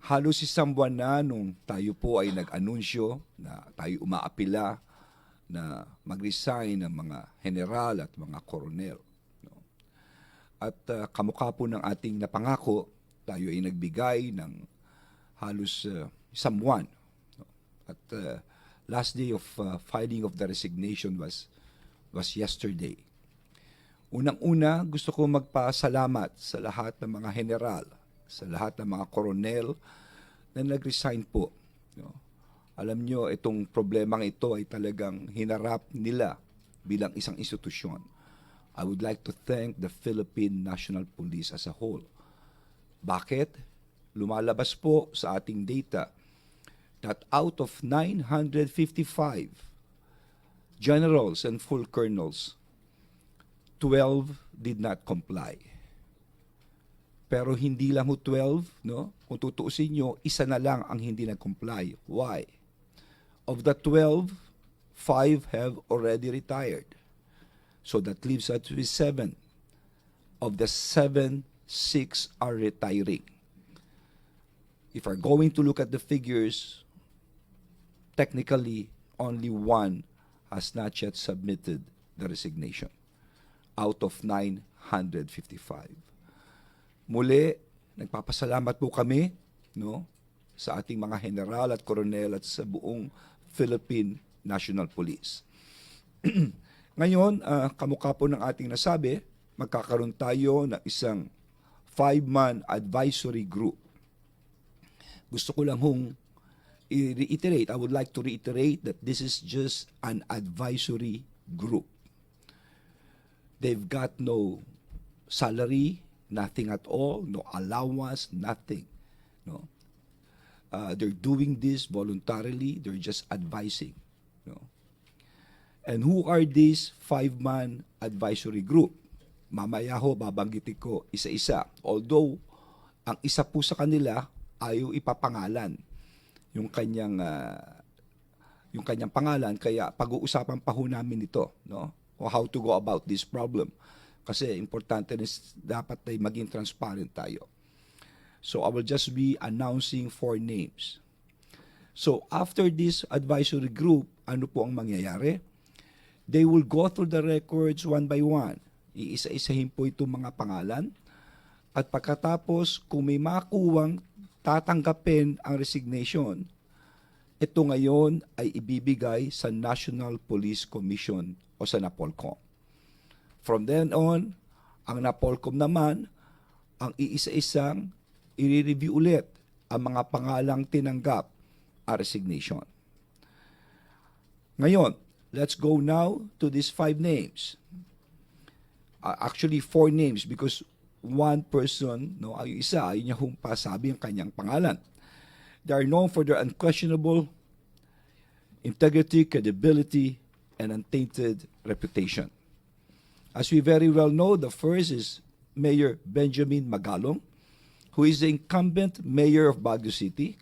Halos isang buwan na nung tayo po ay nag-anunsyo na tayo umaapila na mag-resign ng mga general at mga koronel. No? At kamukha po ng ating napangako, tayo ay nagbigay ng halos isang buwan. No? At last day of filing of the resignation was yesterday. Unang-una, gusto ko magpasalamat sa lahat ng mga general, sa lahat ng mga koronel na nag-resign po. No? Alam nyo, itong problemang ito ay talagang hinarap nila bilang isang institusyon. I would like to thank the Philippine National Police as a whole. Bakit? Lumalabas po sa ating data that out of 955 generals and full colonels, 12 did not comply. Pero hindi lang ho 12, no? Kung tutuusin nyo, isa na lang ang hindi nag-comply. Why? Of the 12, 5 have already retired. So that leaves us with 7. Of the 7, 6 are retiring. If we're going to look at the figures, technically, only 1 has not yet submitted the resignation out of 955. Muli, nagpapasalamat po kami, no, sa ating mga general at koronel at sa buong Philippine National Police. Ngayon, kamukha po ng ating nasabi, magkakaroon tayo ng isang 5-man advisory group. Gusto ko lang hong i-reiterate, I would like to reiterate that this is just an advisory group. They've got no salary, nothing at all, no allowance, nothing. No, they're doing this voluntarily. They're just advising. No, and who are these 5-man advisory group? Mamaya ho, babanggitin ko isa-isa. Although, ang isa po sa kanila ayaw ipapangalan yung kanyang pangalan, kaya pag-uusapan pa ho namin ito, no? O how to go about this problem. Kasi importante rin dapat ay maging transparent tayo. So I will just be announcing 4 names. So after this advisory group, ano po ang mangyayari? They will go through the records one by one. Iisa-isahin po itong mga pangalan. At pagkatapos, kung may makuwang tatanggapin ang resignation, ito ngayon ay ibibigay sa National Police Commission o sa NAPOLCOM. From then on, ang NAPOLCOM naman ang iisa-isang i-review ulit ang mga pangalang tinanggap ang resignation. Ngayon, let's go now to these 5 names. Actually, 4 names because one person, no, ay isa, ay niya pasabi ang kanyang pangalan. They are known for their unquestionable integrity, credibility, and untainted reputation. As we very well know, the first is Mayor Benjamin Magalong, who is the incumbent mayor of Baguio City.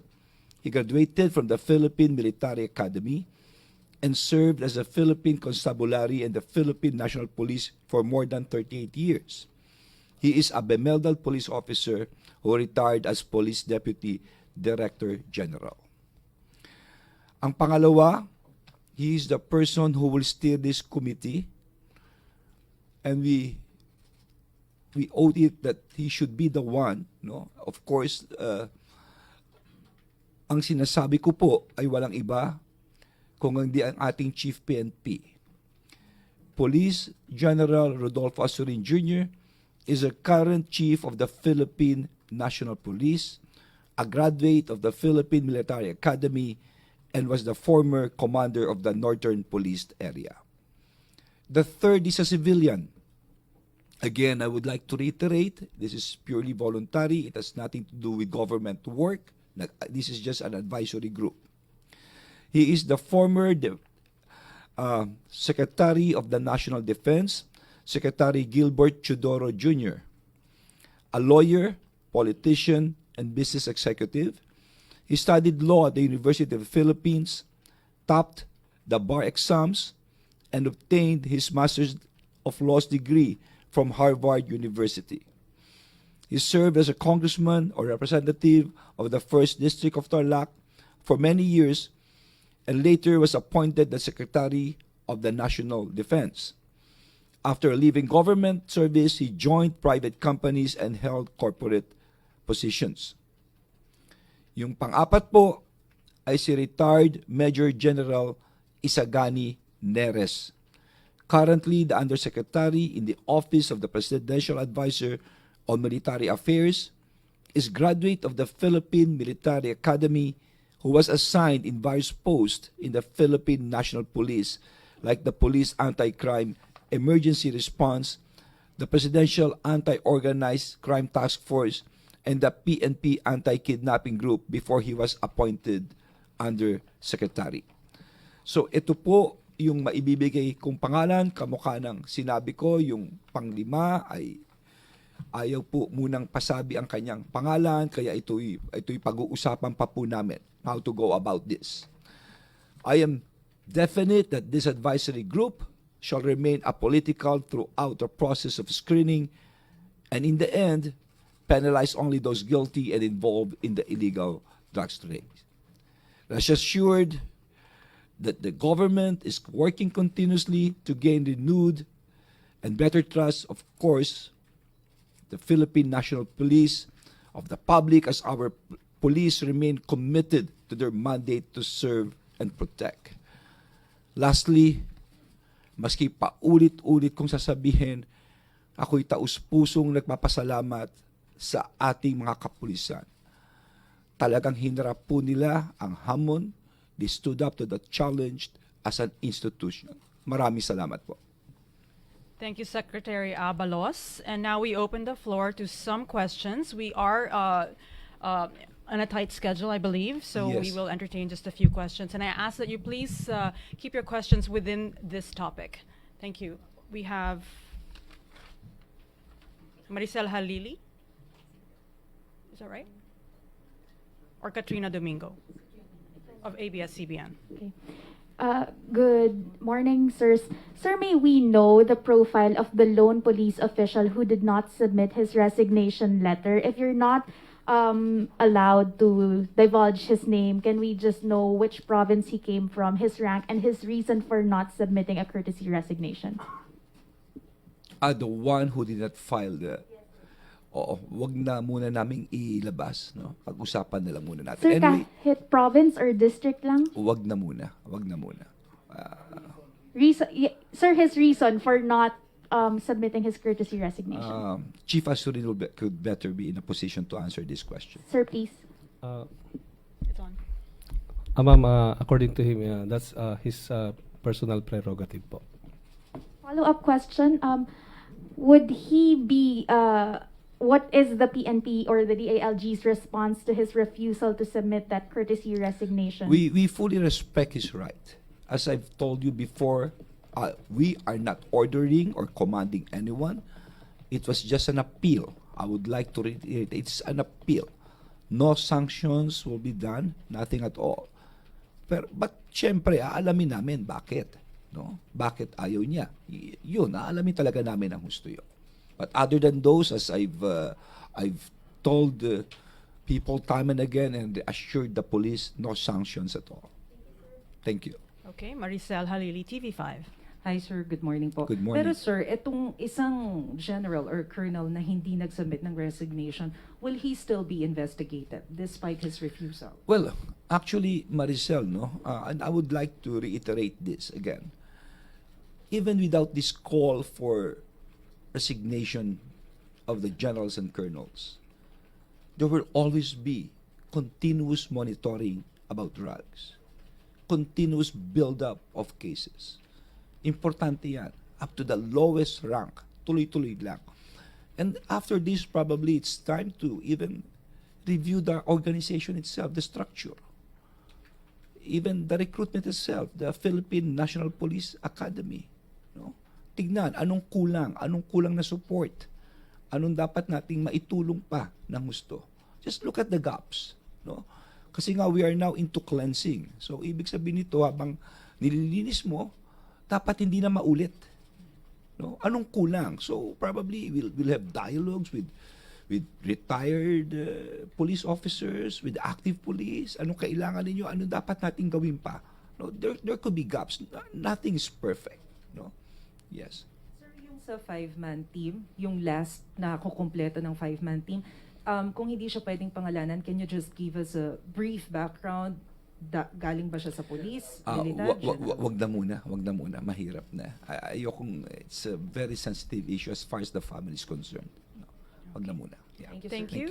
He graduated from the Philippine Military Academy and served as a Philippine Constabulary and the Philippine National Police for more than 38 years. He is a bemedal police officer who retired as Police Deputy Director General. Ang pangalawa, he is the person who will steer this committee, and we owe it that he should be the one, no? Of course, ang sinasabi ko po ay walang iba kung hindi ang ating Chief PNP. Police General Rodolfo Azurin Jr. is a current Chief of the Philippine National Police, a graduate of the Philippine Military Academy, and was the former commander of the Northern Police Area. The third is a civilian. Again, I would like to reiterate, this is purely voluntary. It has nothing to do with government work. This is just an advisory group. He is the former Secretary of the National Defense, Secretary Gilbert Chudoro Jr., a lawyer, politician, and business executive. He studied law at the University of the Philippines, topped the bar exams, and obtained his Master's of Laws degree from Harvard University. He served as a congressman or representative of the 1st District of Tarlac for many years and later was appointed the Secretary of the National Defense. After leaving government service, he joined private companies and held corporate positions. Yung pang-apat po ay si retired Major General Isagani Neres, currently the Undersecretary in the Office of the Presidential Advisor on Military Affairs, is graduate of the Philippine Military Academy who was assigned in various posts in the Philippine National Police like the Police Anti-Crime Emergency Response, the Presidential Anti-Organized Crime Task Force, and the PNP Anti-Kidnapping Group before he was appointed Undersecretary. So ito po yung maibibigay kong pangalan, kamukha ng sinabi ko, yung panglima ay ayaw po munang pasabi ang kanyang pangalan, kaya ito'y pag-uusapan pa po namin how to go about this. I am definite that this advisory group shall remain apolitical throughout the process of screening and in the end, penalize only those guilty and involved in the illegal drugs trade. Rest assured that the government is working continuously to gain renewed and better trust, of course, the Philippine National Police, of the public as our police remain committed to their mandate to serve and protect. Lastly, maski paulit-ulit kong sasabihin, ako'y taus-pusong nagpapasalamat sa ating mga kapulisan. Talagang hinarap po nila ang hamon. They stood up to the challenge as an institution. Maraming salamat po. Thank you, Secretary Abalos. And now we open the floor to some questions. We are on a tight schedule, I believe, so we Yes. will entertain just a few questions. And I ask that you please keep your questions within this topic. Thank you. We have Maricel Halili. Is that right? Or Katrina Domingo of ABS-CBN. Okay. Good morning, sirs. Sir, may we know the profile of the lone police official who did not submit his resignation letter? If you're not allowed to divulge his name, can we just know which province he came from, his rank, and his reason for not submitting a courtesy resignation? The one who did not file the... Oo, wag na muna naming ilabas, no? Pag-usapan na lang muna natin. Sir, Anyway, kahit province or district lang? wag na muna. Sir, his reason for not submitting his courtesy resignation. Chief Asurin could better be in a position to answer this question. Sir, please. It's on. Ma'am, according to him, that's his personal prerogative po. Follow-up question. Would he be... what is the PNP or the DALG's response to his refusal to submit that courtesy resignation? We fully respect his right. As I've told you before, we are not ordering or commanding anyone. It was just an appeal. I would like to reiterate, it's an appeal. No sanctions will be done, nothing at all. But syempre, aalamin namin bakit. No? Bakit ayaw niya? Yun, aalamin talaga namin ang gusto yun. But other than those, as I've told people time and again and assured the police, no sanctions at all. Thank you. Okay, Maricel Halili, TV5. Hi sir, good morning po. Good morning. Pero sir, itong isang general or colonel na hindi nag-submit ng resignation, will he still be investigated despite his refusal? Well, actually, Maricel, no, and I would like to reiterate this again. Even without this call for resignation of the generals and colonels, there will always be continuous monitoring about drugs, continuous build-up of cases. Importante yan. Up to the lowest rank, tuloy-tuloy lang. And after this, probably it's time to even review the organization itself, the structure. Even the recruitment itself, the Philippine National Police Academy. No? Tignan, anong kulang na support, anong dapat nating maitulong pa ng gusto. Just look at the gaps. No? Kasi nga, we are now into cleansing. So, ibig sabihin nito, habang nililinis mo, dapat hindi na maulit. No? Anong kulang? So, probably, we'll have dialogues with with retired police officers, with active police. Anong kailangan ninyo? Ano dapat nating gawin pa? No, there could be gaps. Nothing is perfect. No? Yes. Sir, yung sa five-man team, yung last na kukumpleto ng five-man team, kung hindi siya pwedeng pangalanan, can you just give us a brief background? Galing ba siya sa police, militar, general? Wag na muna, mahirap na. Ayokong, it's a very sensitive issue as far as the family is concerned. No, wag na muna. Yeah. Thank you, Thank sir. you.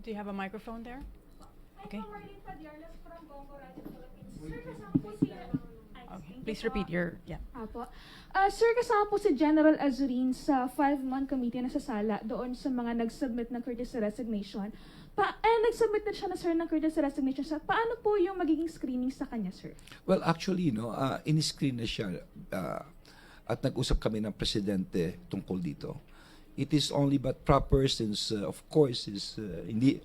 Do you have a microphone there? Okay. Okay. Please repeat your, yeah. Apo. Sir, kasama po si General Azurin sa 5-month committee na sasala doon sa mga nag-submit ng courtesy resignation. Nag-submit na siya na, sir, ng courtesy resignation. Paano po yung magiging screening sa kanya, sir? Well, actually, in-screen na siya at nag-usap kami ng presidente tungkol dito. It is only but proper since, of course,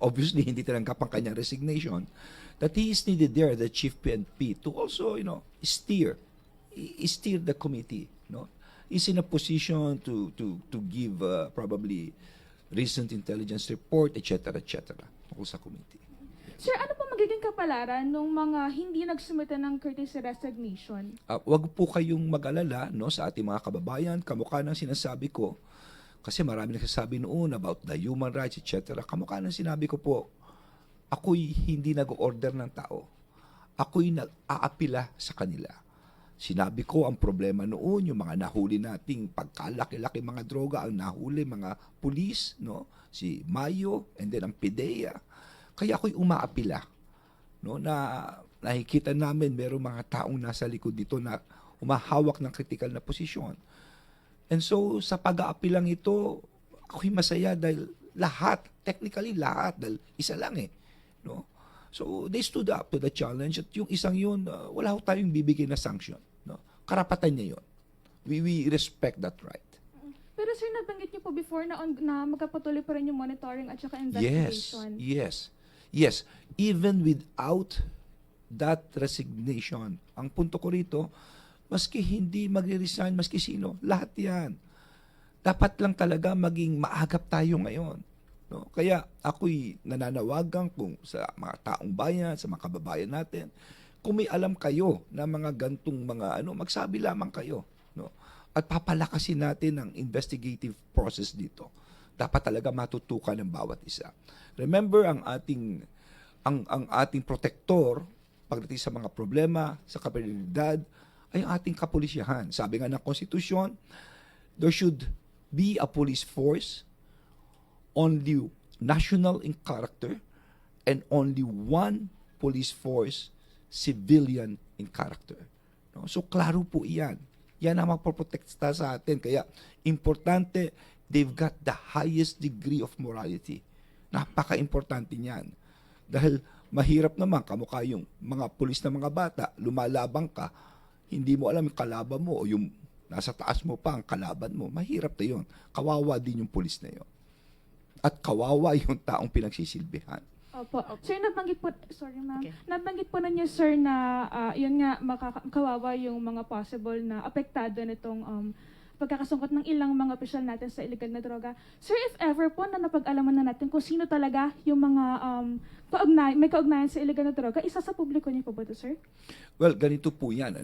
obviously hindi tinanggap ang kanyang resignation, that he is needed there, the chief PNP, to also, steer the committee. He's in a position to give probably recent intelligence report, etc., tungkol sa committee. Sir, ano po magiging kapalaran ng mga hindi nagsumita ng courtesy resignation? Wag po kayong mag-alala sa ating mga kababayan, kamukha ng sinasabi ko, kasi marami nagsasabi noon about the human rights, etc. Kamukha ng sinabi ko po, ako'y hindi nag-order ng tao. Ako'y nag-aapila sa kanila. Sinabi ko ang problema noon, yung mga nahuli nating pagkalaki-laki mga droga, ang nahuli mga pulis, si Mayo, and then ang PIDEA. Kaya ako'y umaapila. Na nakikita namin merong mga taong nasa likod dito na umahawak ng critical na posisyon. And so, sa pag-aapilang ito, ako'y masaya dahil technically lahat, dahil isa lang no? So, they stood up to the challenge at yung isang yun, wala ho tayong bibigay na sanction. No? Karapatan niya yun. We respect that right. Pero sir, nabanggit niyo po before na magkapatuloy pa rin yung monitoring at saka investigation. Yes. Even without that resignation, ang punto ko rito, maski hindi magre-resign, maski sino, lahat yan. Dapat lang talaga maging maagap tayo ngayon. No? Kaya ako'y nananawagan kung sa mga taong bayan, sa mga kababayan natin, kung may alam kayo na mga gantong mga magsabi lamang kayo. No? At papalakasin natin ang investigative process dito. Dapat talaga matutukan ng bawat isa. Remember, ang ating protector pagdating sa mga problema, sa kriminalidad, ay ang ating kapulisyahan. Sabi nga ng konstitusyon, there should be a police force only national in character and only one police force civilian in character. No? So, klaro po iyan. Yan ang magpoprotekta sa atin. Kaya, importante, they've got the highest degree of morality. Napaka-importante niyan. Dahil mahirap naman, kamukha yung mga pulis na mga bata, lumalabang ka, hindi mo alam yung kalaban mo o yung nasa taas mo pa ang kalaban mo. Mahirap na yun. Kawawa din yung pulis na yun. At kawawa yung taong pinagsisilbihan. Opo. Sir, nabanggit po, sorry ma'am, Okay. nabanggit po na niyo sir na yun nga, kawawa yung mga possible na apektado nitong pagkakasungkot ng ilang mga opisyal natin sa illegal na droga. Sir, if ever po na napag-alaman na natin kung sino talaga yung mga may kaugnayan sa illegal na droga, isa sa publiko niyo po ba ito, sir? Well, ganito po yan.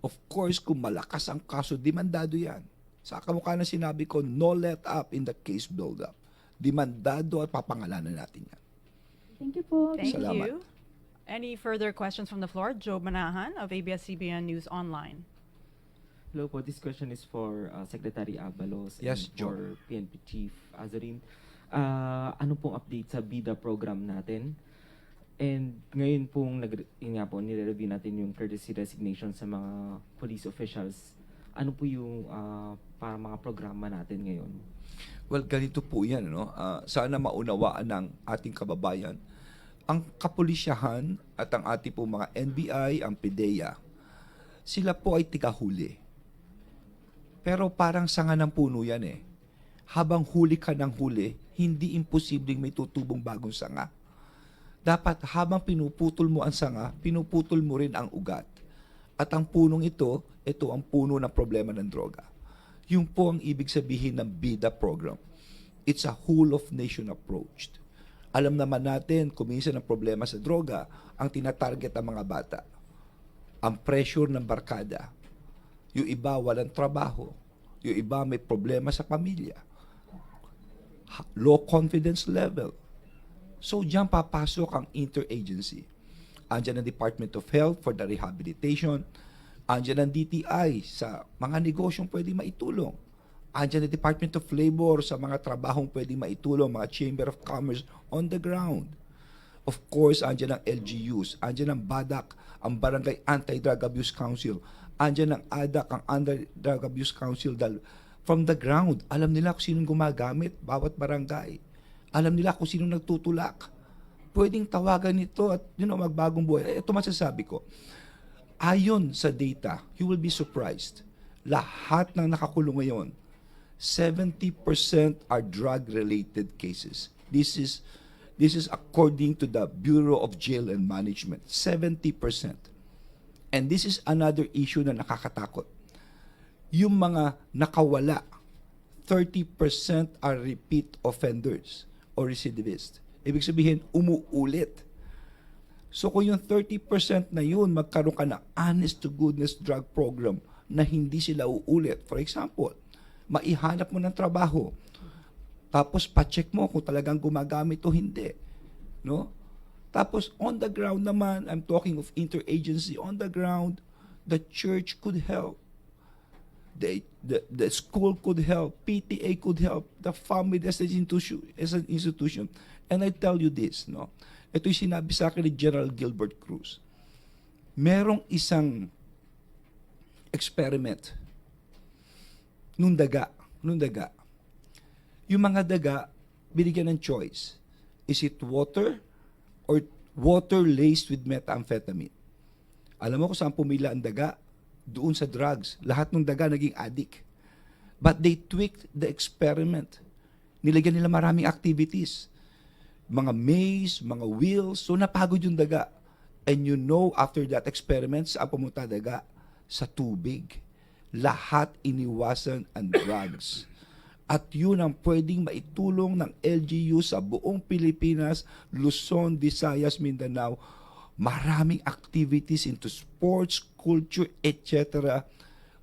Of course, kung malakas ang kaso, demandado yan. Sa kamukha na sinabi ko, no let up in the case build-up. Demandado at papangalanan natin yan. Thank you po. Thank Salamat. you. Any further questions from the floor? Joe Manahan of ABS-CBN News Online. Hello po, this question is for Secretary Abalos Yes, and for PNP Chief Azurin. Ano pong update sa BIDA program natin? And ngayon pong nire-review natin yung courtesy resignation sa mga police officials. Ano po yung para mga programa natin ngayon? Well, ganito po yan. Sana maunawaan ng ating kababayan. Ang kapulisyahan at ang ating po mga NBI, ang PIDEA, sila po ay tigahuli. Pero parang sanga ng puno yan Habang huli ka ng huli, hindi imposibleng may tutubong bagong sanga. Dapat habang pinuputol mo ang sanga, pinuputol mo rin ang ugat. At ang punong ito ang puno ng problema ng droga. Yung po ang ibig sabihin ng BIDA program. It's a whole of nation approach. Alam naman natin, kung minsan ang problema sa droga, ang tinatarget ang mga bata. Ang pressure ng barkada. Yung iba walang trabaho. Yung iba may problema sa pamilya. Low confidence level. So, diyan papasok ang interagency. Andiyan ang Department of Health for the rehabilitation. Andiyan ang DTI sa mga negosyong pwede maitulong. Andiyan ang Department of Labor sa mga trabahong pwede maitulong, mga Chamber of Commerce on the ground. Of course, andiyan ang LGUs, andiyan ang BADAC, ang Barangay Anti-Drug Abuse Council, andiyan ang ADAC, ang Anti-Drug Abuse Council, dahil from the ground, alam nila kung sinong gumagamit, bawat barangay. Alam nila kung sinong nagtutulak. Pwedeng tawagan ito at magbagong buhay. Ito masasabi ko. Ayon sa data, you will be surprised. Lahat ng nakakulong ngayon, 70% are drug-related cases. This is according to the Bureau of Jail and Management. 70%. And this is another issue na nakakatakot. Yung mga nakawala, 30% are repeat offenders or recidivists. Ibig sabihin, umuulit. So kung yung 30% na yun, magkaroon ka ng honest-to-goodness drug program na hindi sila uulit. For example, maihanap mo ng trabaho. Tapos pa-check mo kung talagang gumagamit o hindi. No? Tapos on the ground naman, I'm talking of interagency, on the ground, the church could help. The school could help, PTA could help, the family as an institution. And I tell you this, no? Ito yung sinabi sa akin ni General Gilbert Cruz. Merong isang experiment nung daga. Yung mga daga, binigyan ng choice. Is it water or water laced with methamphetamine? Alam mo kung saan pumila ang daga? Doon sa drugs. Lahat ng daga naging addict. But they tweaked the experiment. Nilagyan nila maraming activities. Mga maze, mga wheels. So napagod yung daga. And after that experiment, saan pumunta daga? Sa tubig. Lahat iniwasan ang drugs. At yun ang pwedeng maitulong ng LGU sa buong Pilipinas, Luzon, Visayas, Mindanao. Maraming activities into sports, culture, etc.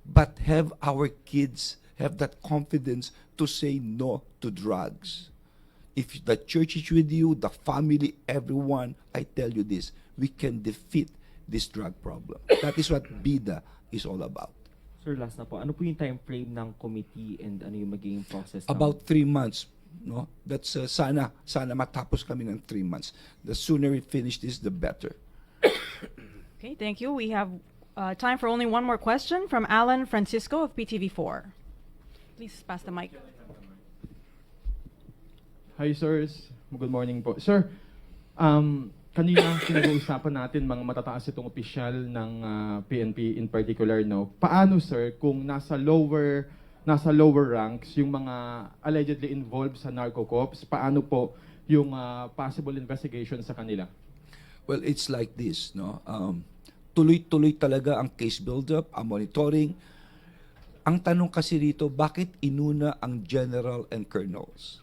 But have our kids have that confidence to say no to drugs. If the church is with you, the family, everyone, I tell you this, we can defeat this drug problem. That is what BIDA is all about. Sir, last na po. Ano po yung time frame ng committee and ano yung magiging process? About 3 months. No? That's sana matapos kami ng 3 months. The sooner we finish this, the better. Okay, thank you. We have time for only one more question from Alan Francisco of PTV4. Please pass the mic. Hi, sirs. Good morning po. Sir, kanina pinag-uusapan natin mga matataas itong opisyal ng PNP in particular, no? Paano, sir, kung nasa lower ranks yung mga allegedly involved sa narco-cops, paano po yung possible investigation sa kanila? Well, it's like this, no? Tuloy-tuloy talaga ang case build-up, ang monitoring. Ang tanong kasi dito, bakit inuna ang general and colonels?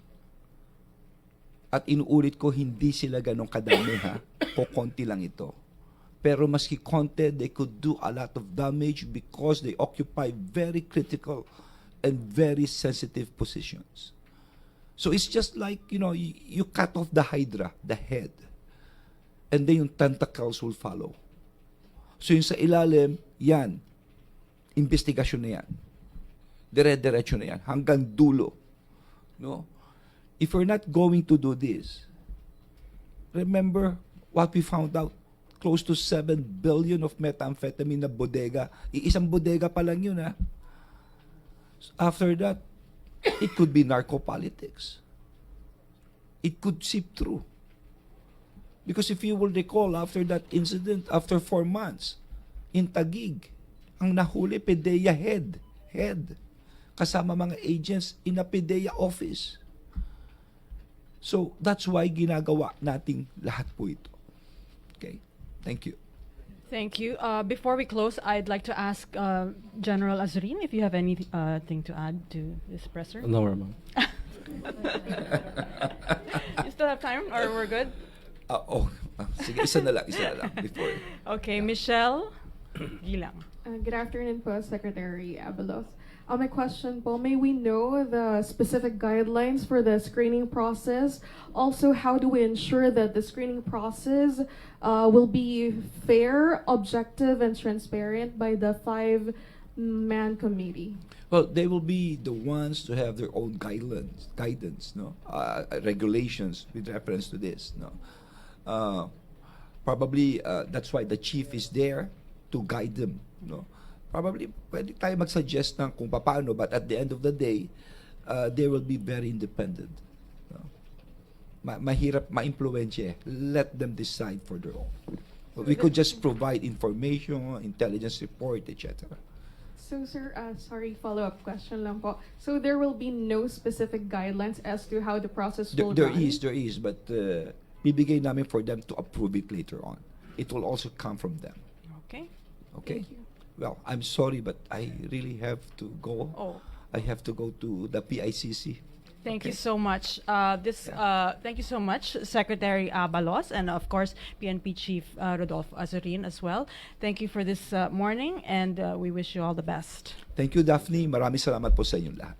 At inuulit ko, hindi sila ganong kadami, ha? Konti lang ito. Pero maski konti, they could do a lot of damage because they occupy very critical and very sensitive positions. So it's just like, you cut off the hydra, the head, and then yung tentacles will follow. So yung sa ilalim, yan, investigasyon na yan. Dire-diretso na yan, hanggang dulo. No? If we're not going to do this, remember what we found out, close to 7 billion of methamphetamine na bodega. Iisang bodega pa lang yun, ha? After that, it could be narco-politics. It could seep through. Because if you will recall, after that incident, after 4 months, in Taguig, ang nahuli, PDEA head. Kasama mga agents in a PDEA office. So, that's why ginagawa nating lahat po ito. Okay? Thank you. Thank you. Before we close, I'd like to ask General Azurin if you have anything to add to this presser. No, ma'am. You still have time, or we're good? Sige, isa na lang before. Okay, Michelle Bilang. Good afternoon po, Secretary Abalos. My question po, may we know the specific guidelines for the screening process? Also, how do we ensure that the screening process will be fair, objective, and transparent by the 5-man committee? Well, they will be the ones to have their own guidance, no, regulations with reference to this, no. Probably that's why the chief is there to guide them, no. Probably pwede tayo mag-suggest ng kung paano, but at the end of the day, they will be very independent. No? Mahirap ma-influensya. Let them decide for their own. We could just provide information, intelligence report, etc. So, sir, sorry, follow-up question lang po. So, there will be no specific guidelines as to how the process will There run? is, but bibigay namin for them to approve it later on. It will also come from them. Okay. Okay? Thank you. Well, I'm sorry, but I really have to go. Oh, I have to go to the PICC. thank you Okay. so much. Thank you so much, Secretary Abalos, and of course, PNP Chief Rodolfo Azurin as well. Thank you for this morning, and we wish you all the best. Thank you, Daphne. Maraming salamat po sa inyong lahat.